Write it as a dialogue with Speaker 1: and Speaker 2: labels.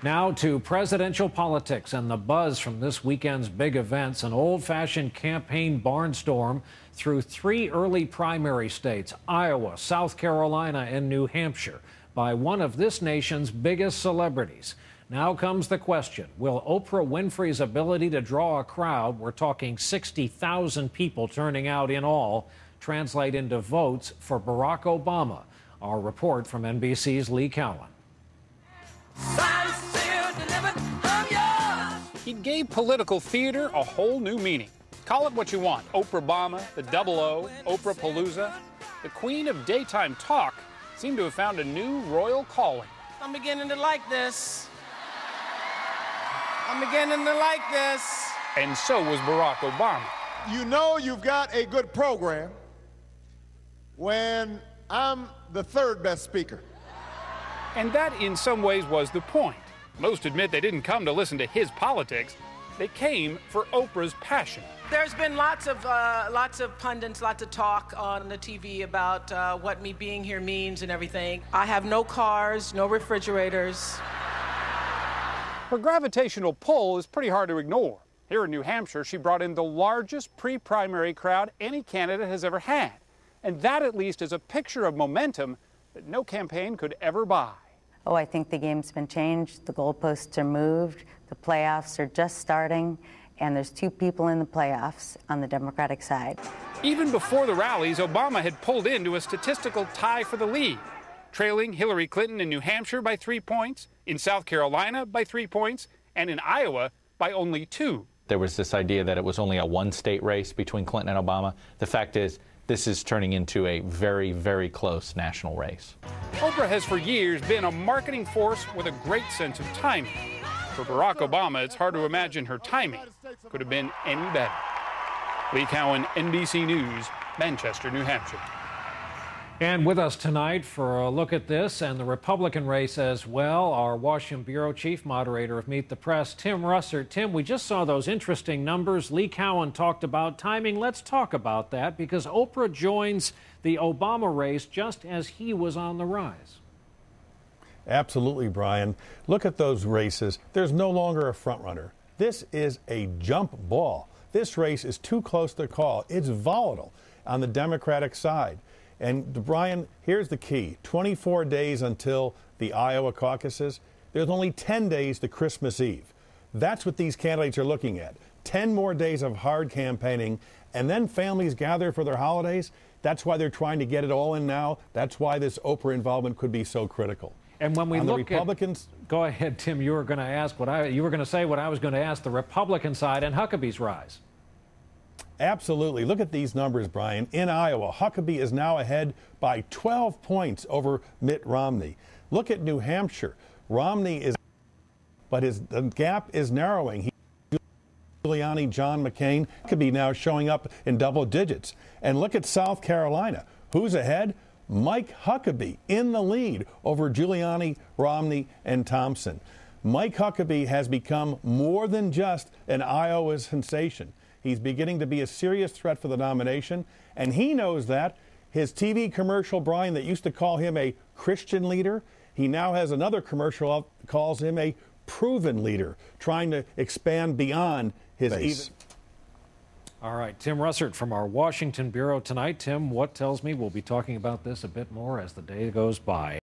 Speaker 1: Now to presidential politics and the buzz from this weekend's big events, an old-fashioned campaign barnstorm through three early primary states, Iowa, South Carolina, and New Hampshire, by one of this nation's biggest celebrities. Now comes the question, will Oprah Winfrey's ability to draw a crowd, we're talking 60,000 people turning out in all, translate into votes for Barack Obama? Our report from NBC's Lee Cowan.
Speaker 2: He gave political theater a whole new meaning. Call it what you want, Oprah-Obama, the Double O, Oprah-Palooza. The queen of daytime talk seemed to have found a new royal calling.
Speaker 3: I'm beginning to like this. I'm beginning to like this.
Speaker 2: And so was Barack Obama.
Speaker 4: You know you've got a good program when I'm the third best speaker.
Speaker 2: And that, in some ways, was the point. Most admit they didn't come to listen to his politics. They came for Oprah's passion.
Speaker 3: There's been lots of pundits, lots of talk on the TV about what me being here means and everything. I have no cars, no refrigerators.
Speaker 2: Her gravitational pull is pretty hard to ignore. Here in New Hampshire, she brought in the largest pre-primary crowd any candidate has ever had. And that, at least, is a picture of momentum that no campaign could ever buy.
Speaker 5: Oh, I think the game's been changed. The goalposts are moved. The playoffs are just starting. And there's two people in the playoffs on the Democratic side.
Speaker 2: Even before the rallies, Obama had pulled into a statistical tie for the lead, trailing Hillary Clinton in New Hampshire by 3 points, in South Carolina by 3 points, and in Iowa by only 2.
Speaker 6: There was this idea that it was only a one-state race between Clinton and Obama. The fact is, this is turning into a very, very close national race.
Speaker 2: Oprah has for years been a marketing force with a great sense of timing. For Barack Obama, it's hard to imagine her timing could have been any better. Lee Cowan, NBC News, Manchester, New Hampshire.
Speaker 1: And with us tonight for a look at this and the Republican race as well, our Washington Bureau Chief Moderator of Meet the Press, Tim Russert. Tim, we just saw those interesting numbers. Lee Cowan talked about timing. Let's talk about that because Oprah joins the Obama race just as he was on the rise.
Speaker 7: Absolutely, Brian. Look at those races. There's no longer a front runner. This is a jump ball. This race is too close to call. It's volatile on the Democratic side. And, Brian, here's the key. 24 days until the Iowa caucuses. There's only 10 days to Christmas Eve. That's what these candidates are looking at. 10 more days of hard campaigning, and then families gather for their holidays. That's why they're trying to get it all in now. That's why this Oprah involvement could be so critical.
Speaker 1: And when we
Speaker 7: on
Speaker 1: look
Speaker 7: the Republicans,
Speaker 1: go ahead, Tim. You were going to ask you were going to say what I was going to ask the Republican side and Huckabee's rise.
Speaker 7: Absolutely. Look at these numbers, Brian. In Iowa, Huckabee is now ahead by 12 points over Mitt Romney. Look at New Hampshire. Romney is, but the gap is narrowing. Giuliani, John McCain could be now showing up in double digits. And look at South Carolina. Who's ahead? Mike Huckabee in the lead over Giuliani, Romney, and Thompson. Mike Huckabee has become more than just an Iowa sensation. He's beginning to be a serious threat for the nomination, and he knows that. His TV commercial, Brian, that used to call him a Christian leader, he now has another commercial that calls him a proven leader, trying to expand beyond his base.
Speaker 1: All right, Tim Russert from our Washington Bureau tonight. Tim, what tells me we'll be talking about this a bit more as the day goes by.